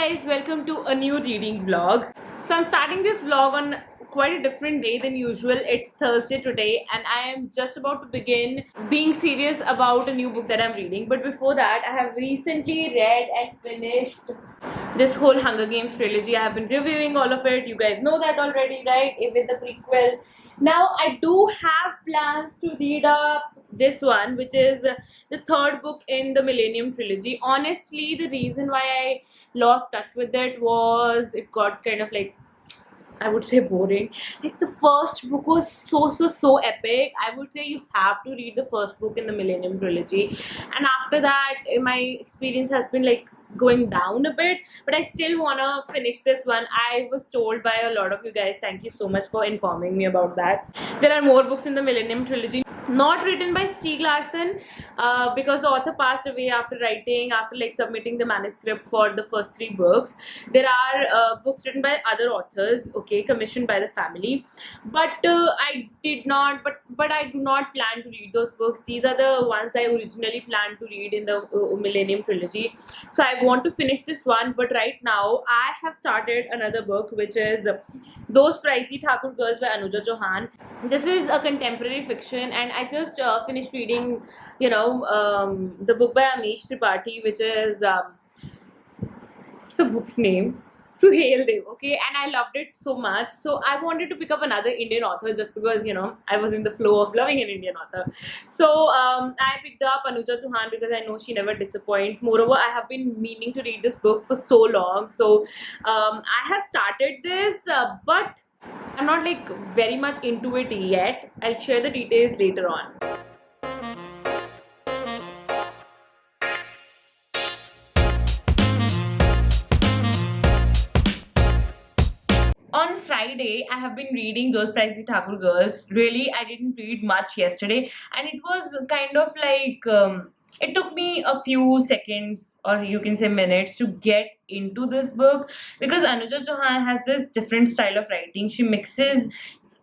guys, welcome to a new reading vlog. So I'm starting this vlog on quite a different day than usual. It's Thursday today and I am just about to begin being serious about a new book that I'm reading. But before that, I have recently read and finished this whole Hunger Games trilogy. I have been reviewing all of it. You guys know that already, right? With the prequel. Now I do have plans to read up this one, which is the third book in the Millennium trilogy. Honestly, the reason why I lost touch with it was it got kind of like, I would say, boring. Like, the first book was so epic. I would say you have to read the first book in the Millennium trilogy, and after that my experience has been like going down a bit, but I still wanna finish this one. I was told by a lot of you guys, thank you so much for informing me about that. There are more books in the Millennium trilogy, not written by Stieg Larsson, because the author passed away after like submitting the manuscript for the first three books. There are books written by other authors, okay, commissioned by the family, but I do not plan to read those books. These are the ones I originally planned to read in the Millennium trilogy. So I want to finish this one, but right now I have started another book, which is Those Pricey Thakur Girls by Anuja Chauhan. This is a contemporary fiction, and I just finished reading, the book by Amish Tripathi, which is what's the book's name? Suhail Dev, okay, and I loved it so much. So I wanted to pick up another Indian author just because I was in the flow of loving an Indian author. So I picked up Anuja Chauhan because I know she never disappoints. Moreover, I have been meaning to read this book for so long. So I have started this, but I'm not like very much into it yet. I'll share the details later on. On Friday, I have been reading Those Pricey Thakur Girls. Really, I didn't read much yesterday, and it was kind of like it took me a few seconds, or you can say minutes, to get into this book because Anuja Chauhan has this different style of writing. She mixes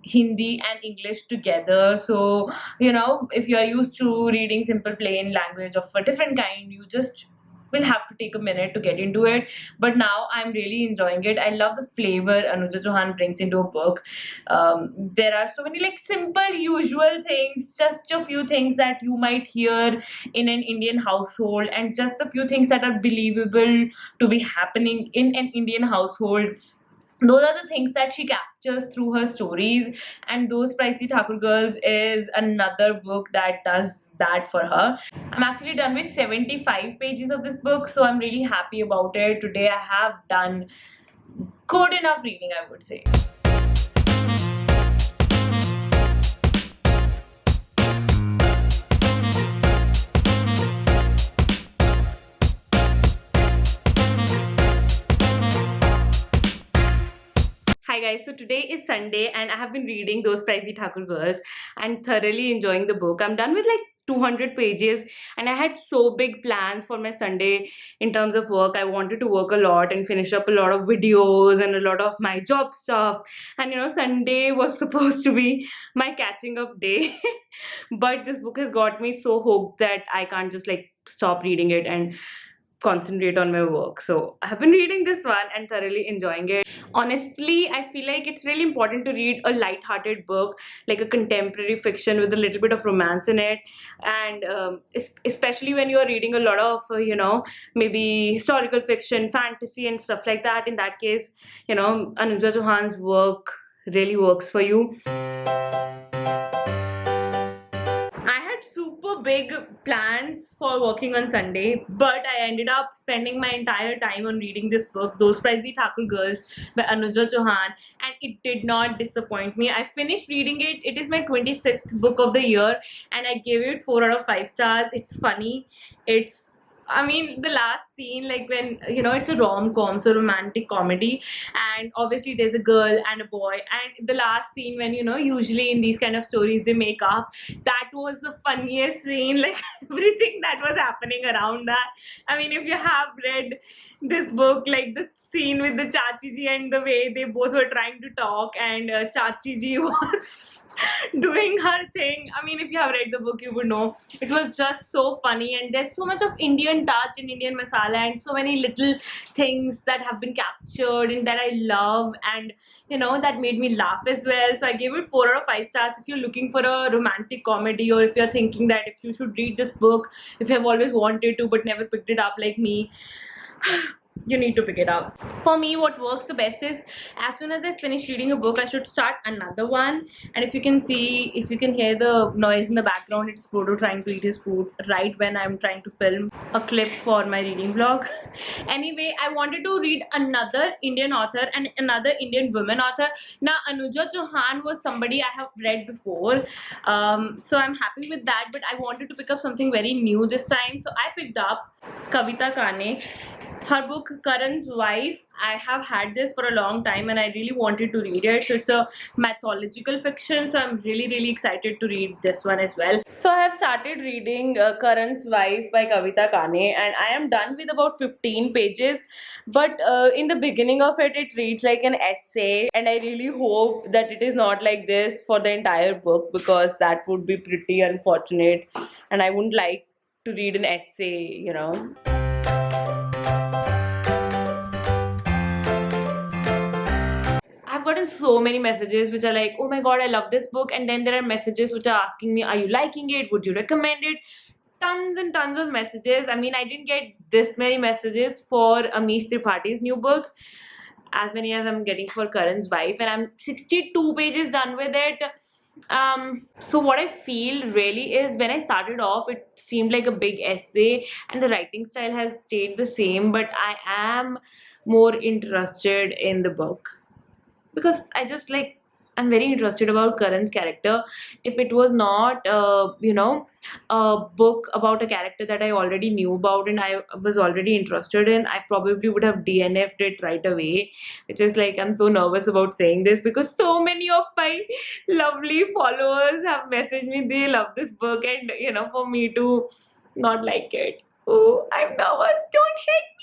Hindi and English together. So, if you are used to reading simple plain language of a different kind, you just will have to take a minute to get into it. But now I'm really enjoying it. I love the flavor Anuja Chauhan brings into a book. There are so many like simple usual things, just a few things that you might hear in an Indian household, and just a few things that are believable to be happening in an Indian household. Those are the things that she captures through her stories, and Those Pricey Thakur Girls is another book that does that for her. I'm actually done with 75 pages of this book, so I'm really happy about it. Today I have done good enough reading, I would say. Hi guys, so today is Sunday and I have been reading Those Pricey Thakur Girls and thoroughly enjoying the book. I'm done with like 200 pages and I had so big plans for my Sunday in terms of work. I wanted to work a lot and finish up a lot of videos and a lot of my job stuff, and Sunday was supposed to be my catching up day but this book has got me so hooked that I can't just like stop reading it and concentrate on my work. So I have been reading this one and thoroughly enjoying it. Honestly, I feel like it's really important to read a light-hearted book, like a contemporary fiction with a little bit of romance in it, and especially when you are reading a lot of maybe historical fiction, fantasy and stuff like that. In that case, Anuja Chauhan's work really works for you. Super big plans for working on Sunday, but I ended up spending my entire time on reading this book, Those Pricey Thakur Girls by Anuja Chauhan, and it did not disappoint me. I finished reading it. It is my 26th book of the year and I gave it 4 out of 5 stars. It's funny. The last scene, like when, it's a rom-com, so romantic comedy, and obviously there's a girl and a boy, and the last scene when, usually in these kind of stories they make up, that was the funniest scene, like everything that was happening around that. If you have read this book, like the scene with the Chachi ji and the way they both were trying to talk, and Chachi ji was doing her thing. I mean, if you have read the book, you would know it was just so funny, and there's so much of Indian touch in Indian masala, and so many little things that have been captured and that I love, and that made me laugh as well. So I gave it 4 out of 5 stars. If you're looking for a romantic comedy, or if you're thinking that if you should read this book, if you have always wanted to but never picked it up like me, you need to pick it up. For me, what works the best is as soon as I finish reading a book, I should start another one. And if you can hear the noise in the background, it's Frodo trying to eat his food right when I'm trying to film a clip for my reading vlog. Anyway, I wanted to read another Indian author and another Indian woman author. Now, Anuja Chauhan was somebody I have read before, so I'm happy with that, but I wanted to pick up something very new this time. So I picked up Kavita Kane. Her book Karan's Wife. I have had this for a long time and I really wanted to read it. So it's a mythological fiction, so I'm really excited to read this one as well. So I have started reading Karan's Wife by Kavita Kane, and I am done with about 15 pages, but in the beginning of it, it reads like an essay, and I really hope that it is not like this for the entire book, because that would be pretty unfortunate and I wouldn't like to read an essay. I've gotten so many messages which are like, oh my god, I love this book, and then there are messages which are asking me, are you liking it, would you recommend it? Tons and tons of messages. I mean, I didn't get this many messages for Amish Tripathi's new book as many as I'm getting for Karan's Wife, and I'm 62 pages done with it. So what I feel really is, when I started off, it seemed like a big essay and the writing style has stayed the same, but I am more interested in the book because I'm very interested about Karan's character. If it was not a book about a character that I already knew about and I was already interested in, I probably would have DNF'd it right away. Which is like, I'm so nervous about saying this because so many of my lovely followers have messaged me they love this book, and for me to not like it, oh, I'm nervous, don't hate me.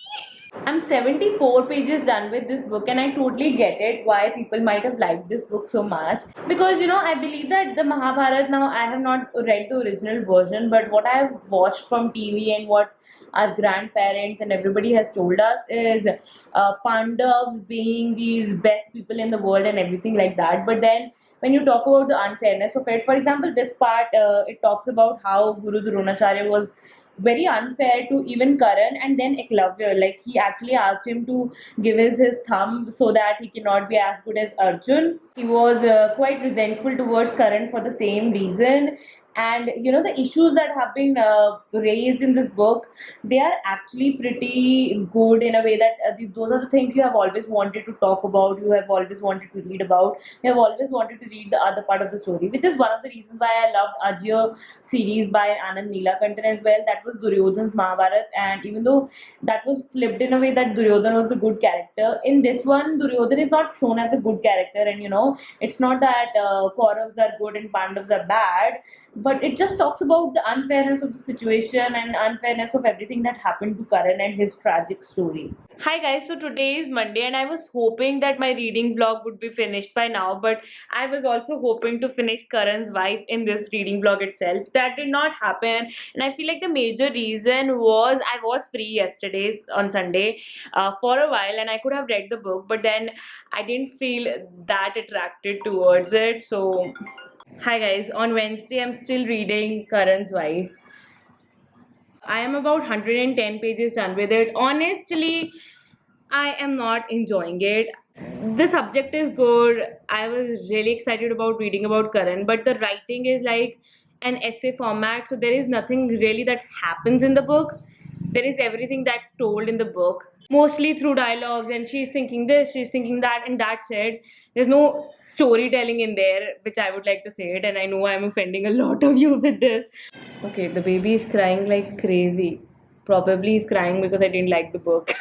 I'm 74 pages done with this book, and I totally get it why people might have liked this book so much, because I believe that the Mahabharata, now I have not read the original version, but what I have watched from TV and what our grandparents and everybody has told us is Pandavas being these best people in the world and everything like that. But then when you talk about the unfairness of it, for example, this part, it talks about how Guru Dronacharya was very unfair to even Karan and then Eklavya. Like, he actually asked him to give his thumb so that he cannot be as good as Arjun. He was quite resentful towards Karan for the same reason. And the issues that have been raised in this book, they are actually pretty good in a way that those are the things you have always wanted to talk about, you have always wanted to read about, you have always wanted to read the other part of the story, which is one of the reasons why I loved Ajya series by Anand Neelakantan as well. That was Duryodhan's Mahabharat, and even though that was flipped in a way that Duryodhan was the good character, in this one Duryodhan is not shown as a good character, and it's not that Kauravas are good and Pandavas are bad, but it just talks about the unfairness of the situation and unfairness of everything that happened to Karan and his tragic story. Hi guys, so today is Monday and I was hoping that my reading vlog would be finished by now, but I was also hoping to finish Karan's Wife in this reading vlog itself. That did not happen, and I feel like the major reason was I was free yesterday on Sunday for a while and I could have read the book, but then I didn't feel that attracted towards it. So hi guys, on Wednesday I'm still reading Karan's Wife. I am about 110 pages done with it. Honestly, I am not enjoying it. The subject is good. I was really excited about reading about Karan, but the writing is like an essay format, so there is nothing really that happens in the book. There is everything that's told in the book, mostly through dialogues, and she's thinking this, she's thinking that, and that's it. There's no storytelling in there, which I would like to say it, and I know I'm offending a lot of you with this. Okay, the baby is crying like crazy. Probably he's crying because I didn't like the book.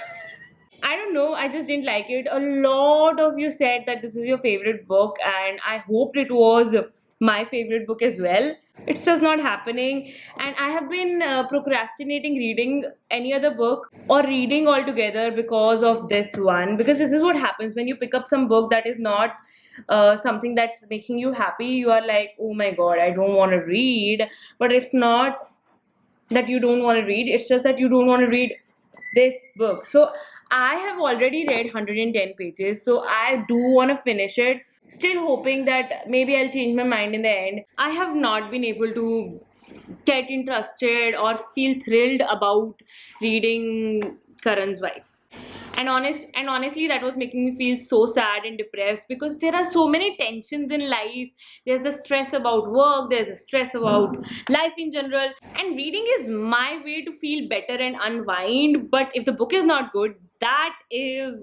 I don't know, I just didn't like it. A lot of you said that this is your favorite book, and I hoped it was my favorite book as well. It's just not happening, and I have been procrastinating reading any other book or reading altogether because of this one. Because this is what happens when you pick up some book that is not something that's making you happy, you are like, oh my god, I don't want to read. But it's not that you don't want to read, it's just that you don't want to read this book. So I have already read 110 pages, so I do want to finish it, still hoping that maybe I'll change my mind in the end. I have not been able to get interested or feel thrilled about reading Karan's Wife. And honestly, that was making me feel so sad and depressed, because there are so many tensions in life. There's the stress about work, there's the stress about life in general, and reading is my way to feel better and unwind. But if the book is not good, that is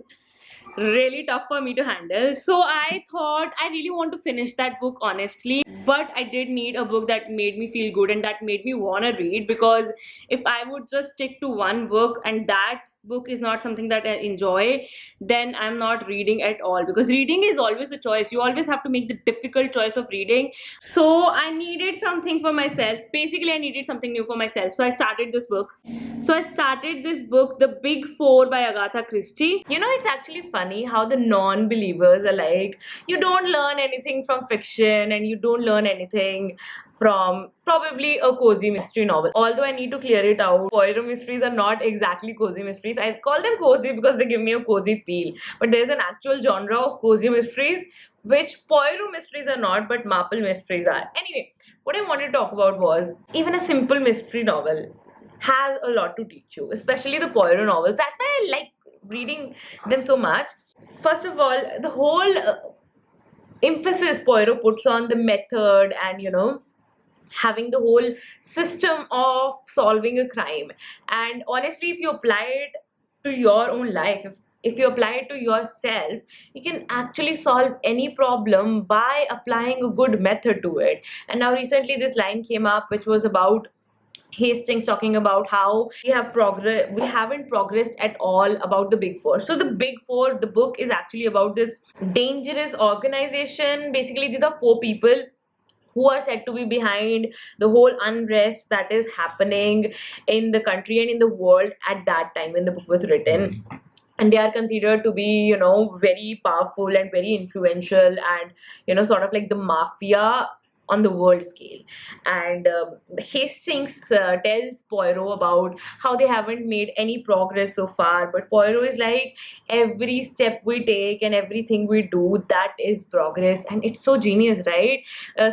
really tough for me to handle. So I thought I really want to finish that book, honestly, but I did need a book that made me feel good and that made me want to read. Because if I would just stick to one book and that book is not something that I enjoy, then I'm not reading at all. Because reading is always a choice, you always have to make the difficult choice of reading. So I needed something for myself. Basically, I needed something new for myself, so I started this book. The Big Four by Agatha Christie. You know, it's actually funny how the non-believers are like, you don't learn anything from fiction and you don't learn anything from probably a cozy mystery novel. Although I need to clear it out, Poirot mysteries are not exactly cozy mysteries. I call them cozy because they give me a cozy feel. But there's an actual genre of cozy mysteries which Poirot mysteries are not, but Marple mysteries are. Anyway, what I wanted to talk about was, even a simple mystery novel has a lot to teach you, especially the Poirot novels. That's why I like reading them so much. First of all, the whole emphasis Poirot puts on the method and, you know, having the whole system of solving a crime. And honestly, if you apply it to your own life, if you apply it to yourself, you can actually solve any problem by applying a good method to it. And now recently this line came up which was about Hastings talking about how we haven't progressed at all about the Big Four. So the Big Four, the book is actually about this dangerous organization. Basically, these are four people who are said to be behind the whole unrest that is happening in the country and in the world at that time when the book was written. And they are considered to be, you know, very powerful and very influential, and, you know, sort of like the mafia on the world scale. And Hastings tells Poirot about how they haven't made any progress so far, but Poirot is like, every step we take and everything we do, that is progress. And it's so genius, right?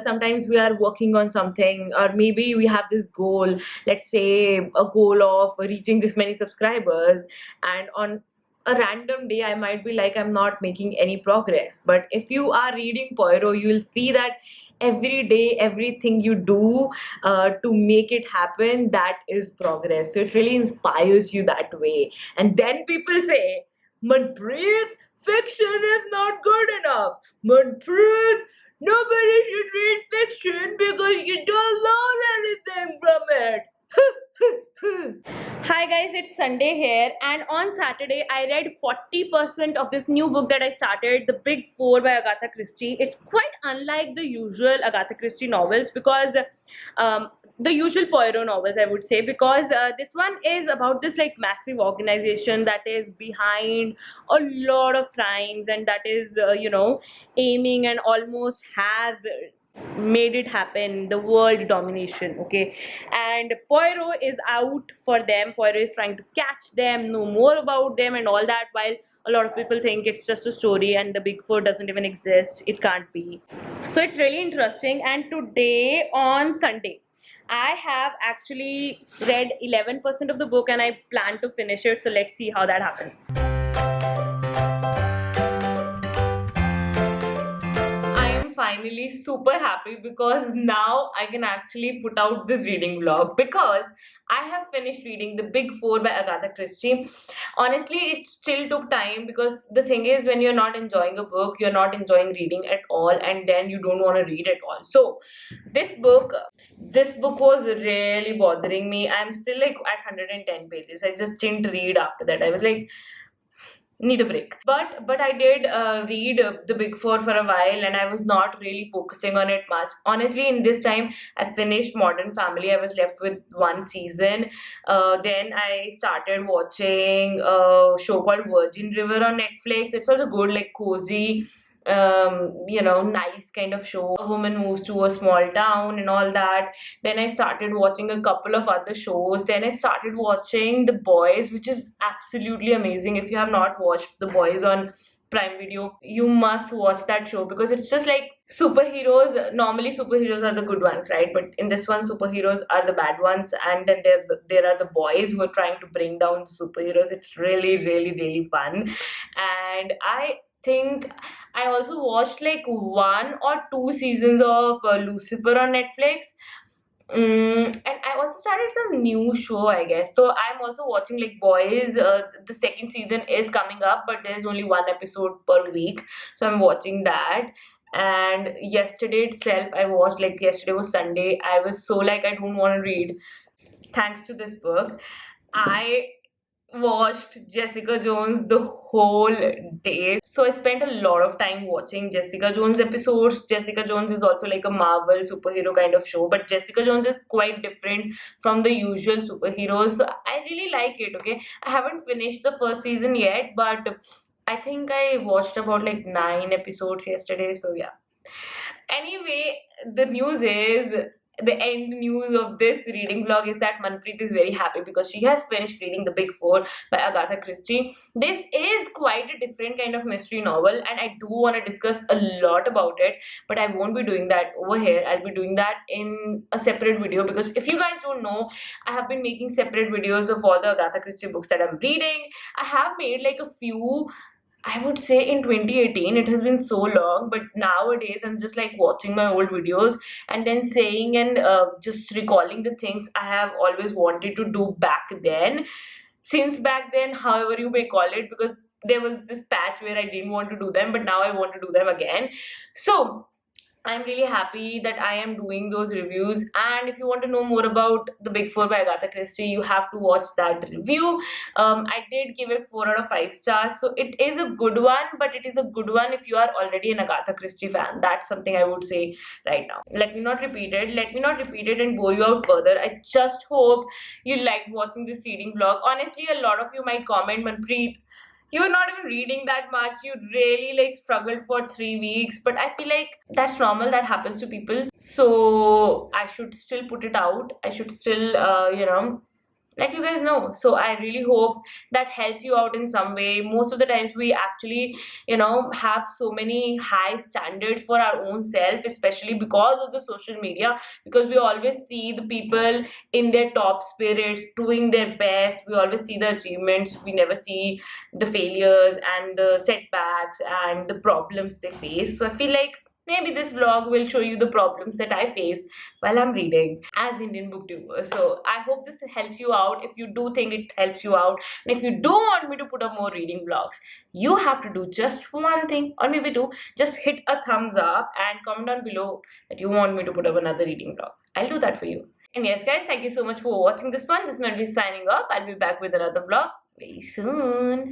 Sometimes we are working on something, or maybe we have this goal, let's say a goal of reaching this many subscribers, and on a random day I might be like, I'm not making any progress. But if you are reading Poirot, you will see that every day, everything you do to make it happen, that is progress. So it really inspires you that way. And then people say, Manpreet, fiction is not good enough. Manpreet, nobody should read fiction because you don't learn anything from it. Hi guys, it's Sunday here, and on Saturday I read 40% of this new book that I started, The Big Four by Agatha Christie. It's quite unlike the usual Agatha Christie novels, because the usual Poirot novels, I would say, because this one is about this like massive organization that is behind a lot of crimes, and that is you know, aiming and almost has made it happen, the world domination. Okay, and Poirot is out for them. Poirot is trying to catch them, know more about them and all that, while a lot of people think it's just a story and the Big Four doesn't even exist, it can't be. So it's really interesting. And today, on Sunday, I have actually read 11% of the book and I plan to finish it, so let's see how that happens. Finally super happy because now I can actually put out this reading vlog, because I have finished reading The Big Four by Agatha Christie. Honestly, it still took time, because the thing is, when you're not enjoying a book, you're not enjoying reading at all, and then you don't want to read at all. So this book was really bothering me. I'm still like at 110 pages. I just didn't read after that. I was like, need a break. But I did read The Big Four for a while, and I was not really focusing on it much. Honestly, in this time I finished Modern Family. I was left with one season. Then I started watching a show called Virgin River on Netflix. It's also good, like cozy, nice kind of show. A woman moves to a small town and all that. Then I started watching a couple of other shows. Then I started watching The Boys, which is absolutely amazing. If you have not watched The Boys on Prime Video, you must watch that show because it's just like superheroes. Normally superheroes are the good ones, right? But in this one, superheroes are the bad ones, and then there are the boys who are trying to bring down the superheroes. It's really, really, really fun. And I think I also watched like 1 or 2 seasons of Lucifer on Netflix. And I also started some new show, I guess. So I'm also watching like Boys. The second season is coming up, but there's only 1 episode per week. So I'm watching that. And yesterday itself, I watched, like, yesterday was Sunday. I was so like, I don't want to read. Thanks to this book, I watched Jessica Jones the whole day. So I spent a lot of time watching Jessica Jones episodes. Jessica Jones is also like a Marvel superhero kind of show, but Jessica Jones is quite different from the usual superheroes. So I really like it, okay? I haven't finished the first season yet, but I think I watched about like 9 episodes yesterday, so yeah. Anyway, the news is, the end news of this reading vlog is that Manpreet is very happy because she has finished reading The Big Four by Agatha Christie. This is quite a different kind of mystery novel, and I do want to discuss a lot about it, but I won't be doing that over here. I'll be doing that in a separate video, because if you guys don't know, I have been making separate videos of all the Agatha Christie books that I'm reading. I have made like a few, I would say, in 2018. It has been so long, but nowadays I'm just like watching my old videos and then saying and just recalling the things I have always wanted to do back then. Since back then, however you may call it, because there was this patch where I didn't want to do them, but now I want to do them again. So I'm really happy that I am doing those reviews. And if you want to know more about The Big Four by Agatha Christie, you have to watch that review. I did give it 4 out of 5 stars, so it is a good one, but it is a good one if you are already an Agatha Christie fan. That's something I would say right now. Let me not repeat it and bore you out further. I just hope you liked watching this reading vlog. Honestly, a lot of you might comment, Manpreet, you were not even reading that much, you really like struggled for 3 weeks, but I feel like that's normal, that happens to people. So I should still put it out. I should still let you guys know. So I really hope that helps you out in some way. Most of the times we actually have so many high standards for our own self, especially because of the social media, because we always see the people in their top spirits doing their best. We always see the achievements, we never see the failures and the setbacks and the problems they face. So I feel like maybe this vlog will show you the problems that I face while I'm reading as Indian booktuber. So I hope this helps you out. If you do think it helps you out, and if you do want me to put up more reading vlogs, you have to do just one thing, or maybe two. Just hit a thumbs up and comment down below that you want me to put up another reading vlog. I'll do that for you. And yes guys, thank you so much for watching this one. This is Manvi signing off. I'll be back with another vlog very soon.